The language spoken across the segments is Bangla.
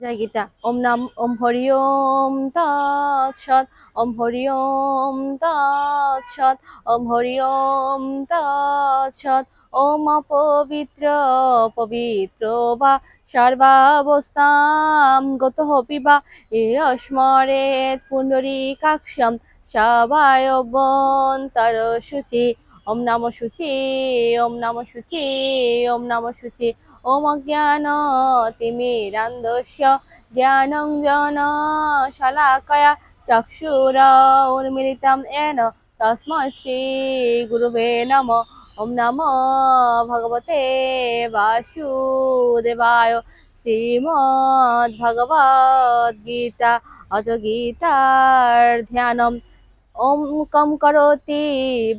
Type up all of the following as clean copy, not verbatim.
জয় গীতা। ওম হরি ওম তৎসৎ। ওম হরি ওম তৎসৎ। ওম হরি ওম তৎসৎ। ওম অপবিত্র পবিত্র বা সর্বাবস্থাম গতঃ পিবা স্মরেৎ পুণ্ডরীকাক্ষম সবায়বন্তর শুচি। ওম নম শুচি। ওম নম শুচি। ওম নম শুচি। ওম অজ্ঞান তিমিরান্ধস্য জ্ঞানাঞ্জন শলাকয়া চক্ষুরুন্মিলিतं येन তস্मै শ্রী গুরুবে নমঃ। ওম নমো ভগবতে বাসুদেবায়। শ্রীমদ্ ভগবদ গীতা অথ গীতার ধ্যানম। ওম কম করোতি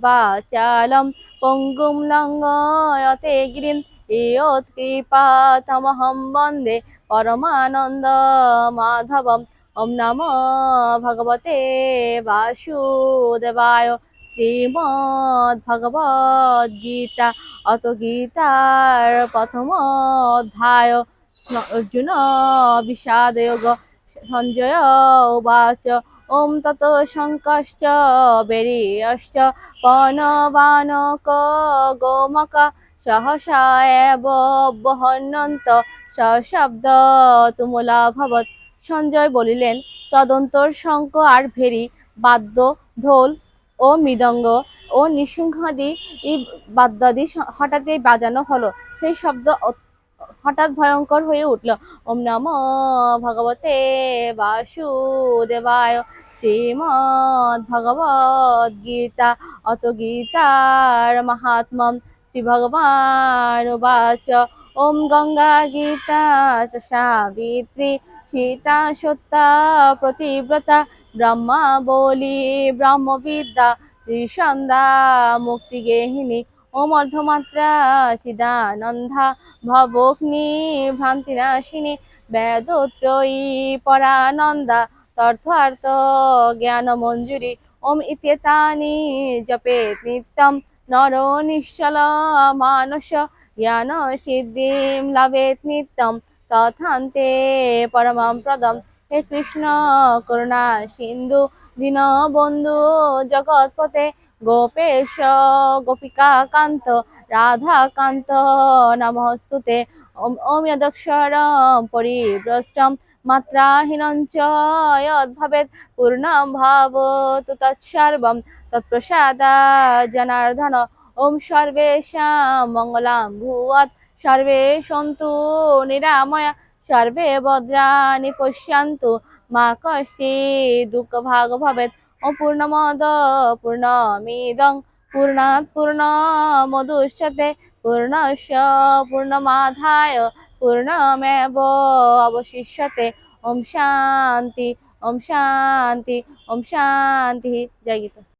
বাচালম পঙ্গুম লঙ্ঘয়তে গিরিম ইয়ৎকৃপাতমহং বন্দে পরমানন্দ মাধবম। ওম নমো ভগবতে বাসুদেবায়। শ্রীমদ্ ভগবদ গীতা অথ গীতার প্রথম অধ্যায়। অর্জুন বিষাদয়োগ। সঞ্জয় উবাচ ওম তত শঙ্কশ্চ বীর্যশ্চ পনবানক গোমক সহসা এব বহনন্ত সশব্দ তুমুলাভবৎ। সঞ্জয় বলিলেন, তদন্তর শঙ্খ আর ভেরি, বাদ্য, ঢোল ও মৃদঙ্গ ও নৃশংসাদি বাদ্যাদি হঠাৎই বাজানো হলো। সেই শব্দ হঠাৎ ভয়ঙ্কর হয়ে উঠল। ওম নমো ভগবতে বাসুদেবায়। শ্রীমদ্ ভগবদ গীতা অথ গীতার মাহাত্ম্যম। শ্রী ভগবান উবাচ ওম গঙ্গা গীতা চ সাবিত্রী সীতা সত্যা প্রতিব্রতা ব্রহ্মা বলি ব্রহ্মবিদ্যা ত্রিসন্ধ্যা মুক্তিগেহিনী। ওম অর্ধমাত্রা চিদানন্দা ভবগ্নি ভ্রান্তিনাশিনী বেদত্রয়ী পরানন্দা তথার্থ জ্ঞান মঞ্জুরি। ওম ইত্যেতানি জপেৎ নিত্যং নরো নিশ্চল মানস জ্ঞান সিদ্ধিম লভেৎ নিত্যং তথান্তে পরমং পদম। হে কৃষ্ণ করুণা সিন্ধু দীনবন্ধু জগৎপতে গোপেশ গোপিকা কান্ত রাধা কান্ত নমস্তুতে। ওম যদক্ষরম পরিভ্রষ্টম মাত্রাহীনং চ যদ্ভবেৎ পূর্ণং ভবতু তৎসর্বং তৎপ্রসাদাৎ জনার্দন। ওম সর্বেষাং মঙ্গলাং ভূয়াৎ সর্বে সন্তু নিরাময়া সর্বে ভদ্রাণি পশ্যন্তু মা কশ্চিৎ দুঃখভাগ্ ভবেৎ। ওম পূর্ণমদ পূর্ণমিদং পূর্ণাৎ পূর্ণমুদচ্যতে পূর্ণস্য পূর্ণমাদায় পূর্ণমেবাবশিষ্যতে। ওম শান্তি। ওম শান্তি। ওম শান্তি। জয় গীতা।